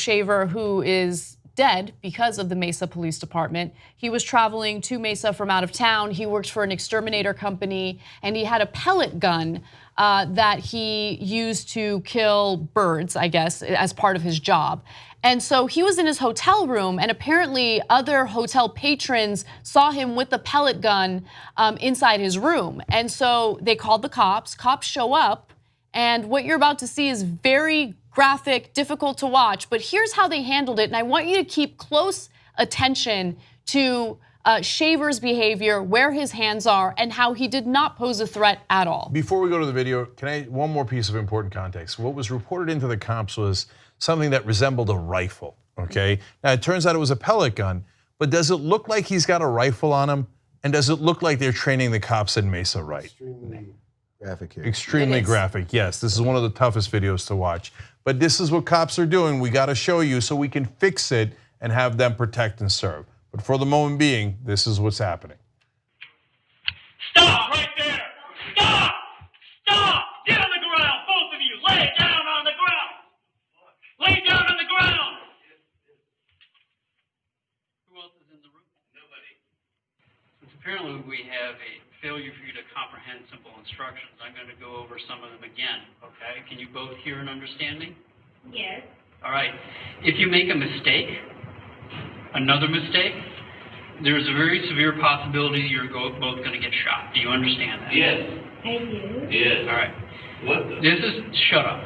Shaver, who is dead because of the Mesa Police Department. He was traveling to Mesa from out of town. He worked for an exterminator company, and he had a pellet gun that he used to kill birds, I guess, as part of his job. And so he was in his hotel room, and apparently other hotel patrons saw him with the pellet gun inside his room. And so they called the cops. Cops show up, and what you're about to see is very graphic, difficult to watch, but here's how they handled it. And I want you to keep close attention to Shaver's behavior, where his hands are, and how he did not pose a threat at all. Before we go to the video, one more piece of important context. What was reported into the cops was something that resembled a rifle, okay? Now it turns out it was a pellet gun, but does it look like he's got a rifle on him? And does it look like they're training the cops in Mesa right? Extremely graphic here. Extremely graphic, yes. This is one of the toughest videos to watch. But this is what cops are doing. We gotta show you so we can fix it and have them protect and serve. But for the moment being, this is what's happening. Stop right there! Stop! Stop! Get on the ground, both of you! Lay down on the ground! Lay down on the ground! Who else is in the room? Nobody. Since apparently we have a failure for you to comprehend simple instructions, I'm going to go over some of them again, okay? Can you both hear and understand me? Yes. All right. If you make a mistake, another mistake, there's a very severe possibility you're both going to get shot. Do you understand that? Yes. I do. Yes. All right. What the? This is, shut up.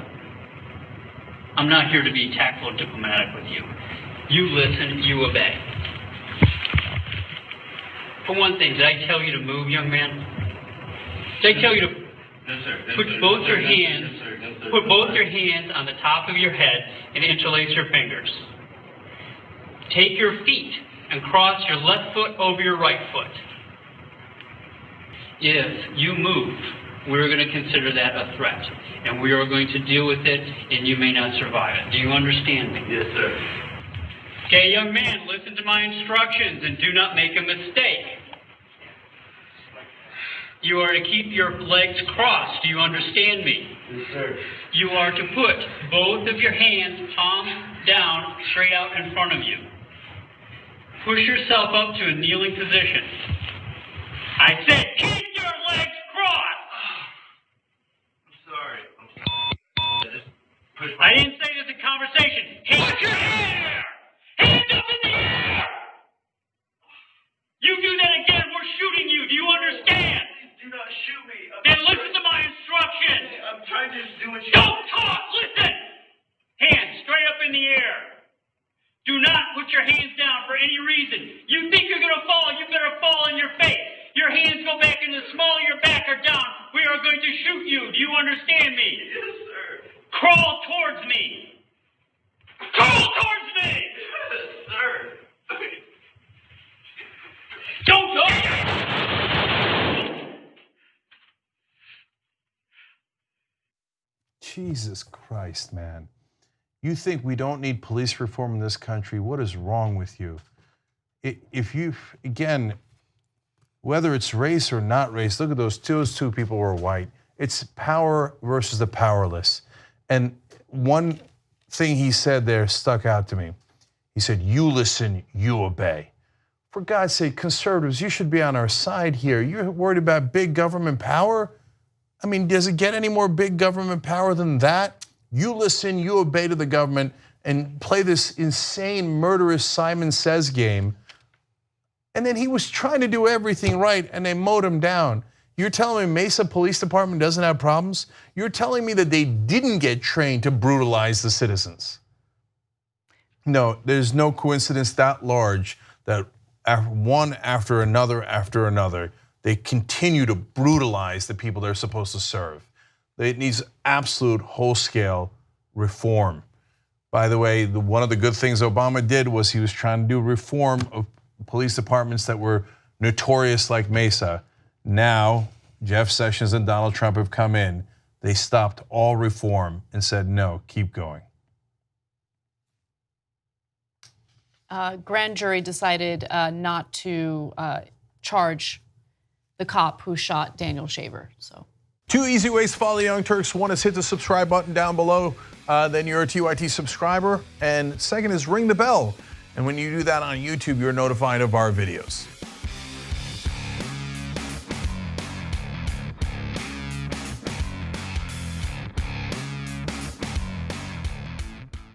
I'm not here to be tactful and diplomatic with you. You listen, you obey. For one thing, did I tell you to move, young man? Did I tell you to put both your hands on the top of your head and interlace your fingers? Take your feet and cross your left foot over your right foot. If you move, we're going to consider that a threat, and we are going to deal with it, and you may not survive it. Do you understand me? Yes, sir. Okay, young man, listen to my instructions and do not make a mistake. You are to keep your legs crossed. Do you understand me? Yes, sir. You are to put both of your hands palm down, straight out in front of you. Push yourself up to a kneeling position. I said, keep your legs crossed. I'm sorry. I didn't say this in conversation. Hands in the air! Hands up in the air! You do that again, we're shooting you. Do you understand? Do not shoot me. Then listen to my instructions. I'm trying to just do what you. Don't talk, listen! Hands straight up in the air. Do not put your hands down for any reason. You think you're gonna fall, you better fall on your face. Your hands go back in the small of your back or down. We are going to shoot you. Do you understand me? Yes, sir. Crawl towards me. Crawl towards me! Yes, sir. Don't talk! Jesus Christ, man. You think we don't need police reform in this country? What is wrong with you? If you, again, whether it's race or not race, look at those two people were white. It's power versus the powerless. And one thing he said there stuck out to me. He said, you listen, you obey. For God's sake, conservatives, you should be on our side here. You're worried about big government power? I mean, does it get any more big government power than that? You listen, you obey to the government and play this insane, murderous Simon Says game. And then he was trying to do everything right and they mowed him down. You're telling me Mesa Police Department doesn't have problems? You're telling me that they didn't get trained to brutalize the citizens. No, there's no coincidence that large that one after another, they continue to brutalize the people they're supposed to serve. It needs absolute whole-scale reform. By the way, one of the good things Obama did was he was trying to do reform of police departments that were notorious like Mesa. Now, Jeff Sessions and Donald Trump have come in. They stopped all reform and said, no, keep going. Grand jury decided not to charge the cop who shot Daniel Shaver. So 2 easy ways to follow the Young Turks. One is hit the subscribe button down below. Then you're a TYT subscriber. And second is ring the bell. And when you do that on YouTube, you're notified of our videos.